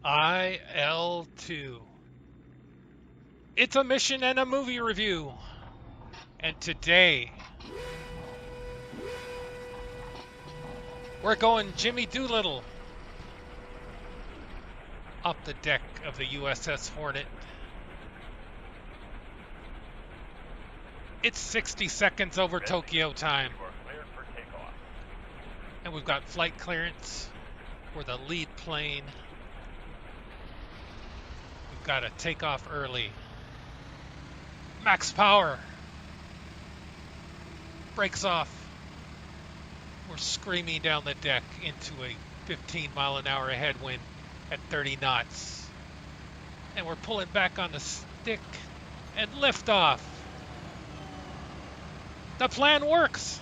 IL2. It's a mission and a movie review. And today, we're going Jimmy Doolittle up the deck of the USS Hornet. It's 60 seconds over Tokyo time. You are cleared for takeoff. And we've got flight clearance for the lead plane. We've got to take off early. Max power. Brakes off. We're screaming down the deck into a 15-mile-an-hour headwind at 30 knots. And we're pulling back on the stick and liftoff. The plan works.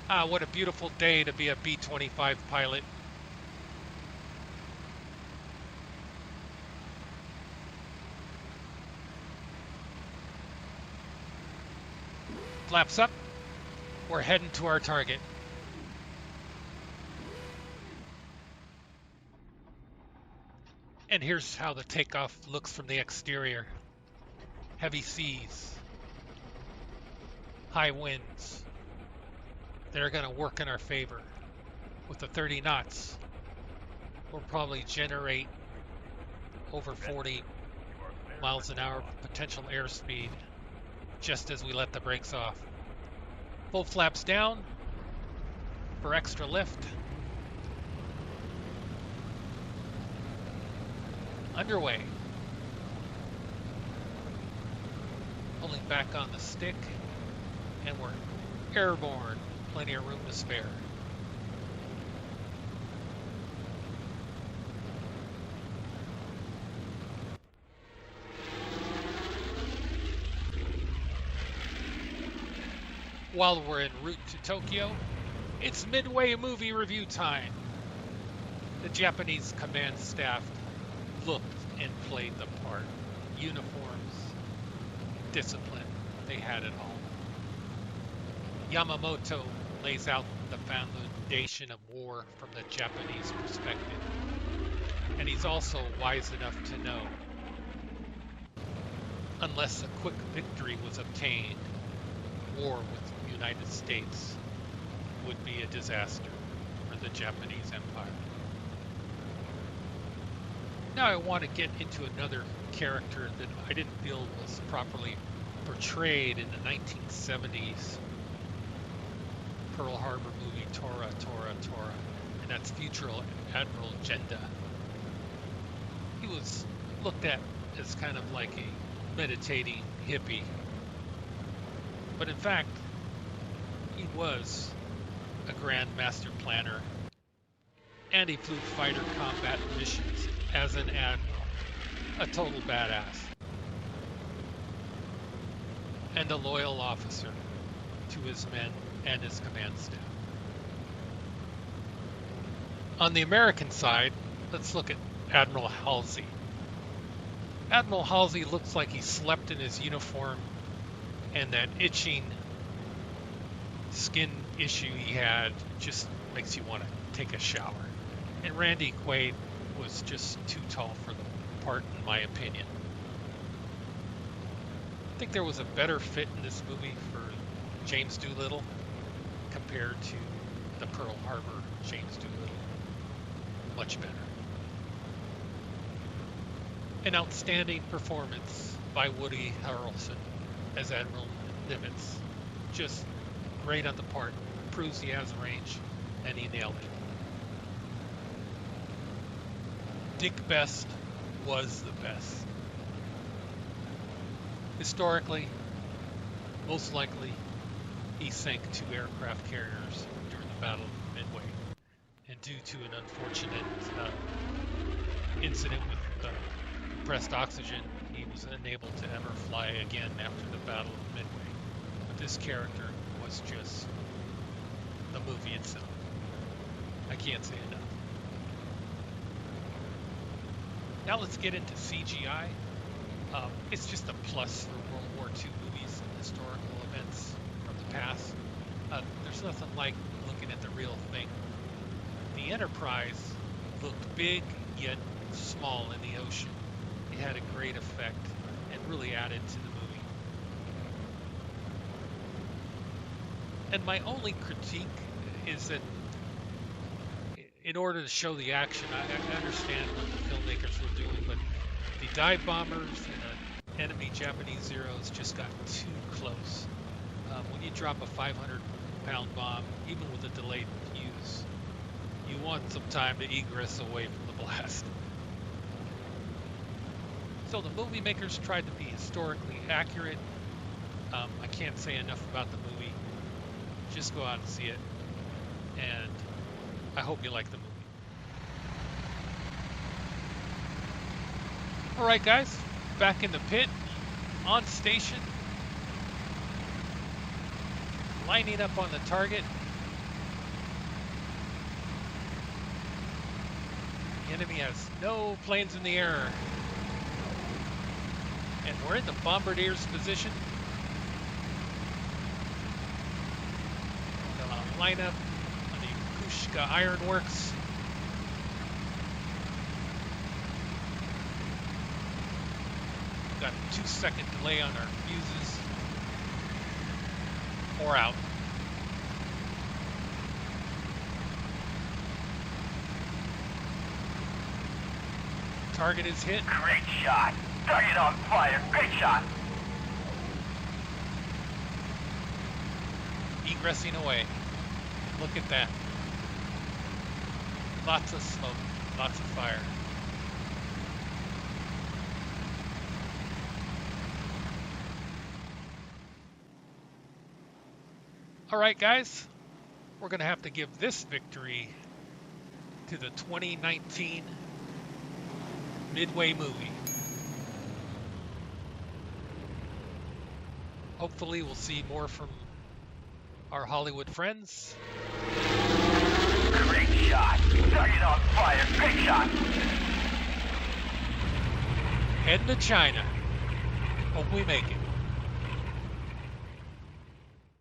Ah, what a beautiful day to be a B-25 pilot. Flaps up. We're heading to our target. And here's how the takeoff looks from the exterior. Heavy seas, high winds. They're going to work in our favor. With the 30 knots, we'll probably generate over 40 miles an hour potential airspeed just as we let the brakes off. Full flaps down for extra lift. Underway. Pulling back on the stick, and we're airborne. Plenty of room to spare. While we're en route to Tokyo, it's Midway movie review time. The Japanese command staff looked and played the part. Uniforms, discipline, they had it all. Yamamoto lays out the foundation of war from the Japanese perspective. And he's also wise enough to know, unless a quick victory was obtained, war with the United States would be a disaster for the Japanese Empire. Now I want to get into another character that I didn't feel was properly portrayed in the 1970s Pearl Harbor movie Tora, and that's future Admiral Genda. He was looked at as kind of like a meditating hippie, but in fact, he was a grand master planner, and he flew fighter combat missions as an admiral, a total badass, and a loyal officer to his men and his command staff. On the American side, let's look at Admiral Halsey. Admiral Halsey looks like he slept in his uniform, and that itching skin issue he had just makes you want to take a shower. And Randy Quaid was just too tall for the part, in my opinion. I think there was a better fit in this movie for James Doolittle compared to the Pearl Harbor James Doolittle. Much better. An outstanding performance by Woody Harrelson as Admiral Nimitz. Just great on the part. Proves he has range, and he nailed it. Dick Best was the best. Historically, most likely, he sank 2 aircraft carriers during the Battle of Midway. And due to an unfortunate incident with compressed oxygen, he was unable to ever fly again after the Battle of Midway. But this character was just the movie itself. I can't say enough. Now let's get into CGI. It's just a plus for World War II movies and historical events from the past. There's nothing like looking at the real thing. The the Enterprise looked big yet small in the ocean. It had a great effect and really added to the movie. And my only critique is that in order to show the action, I understand what the filmmakers were doing, but the dive bombers and the enemy Japanese Zeros just got too close. When you drop a 500-pound bomb, even with a delayed fuse, you want some time to egress away from the blast. So the movie makers tried to be historically accurate. I can't say enough about the movie. Just go out and see it. And I hope you like the movie. Alright guys, back in the pit, on station, lining up on the target. The enemy has no planes in the air. And we're in the bombardier's position. Gonna line up on the Kushka Ironworks. Got a 2-second delay on our fuses. Or out. Target is hit. Great shot. Target on fire. Great shot. Egressing away. Look at that. Lots of smoke. Lots of fire. Alright guys, we're going to have to give this victory to the 2019 Midway movie. Hopefully we'll see more from our Hollywood friends. Great shot. Target on fire. Great shot. Heading to China. Hope we make it.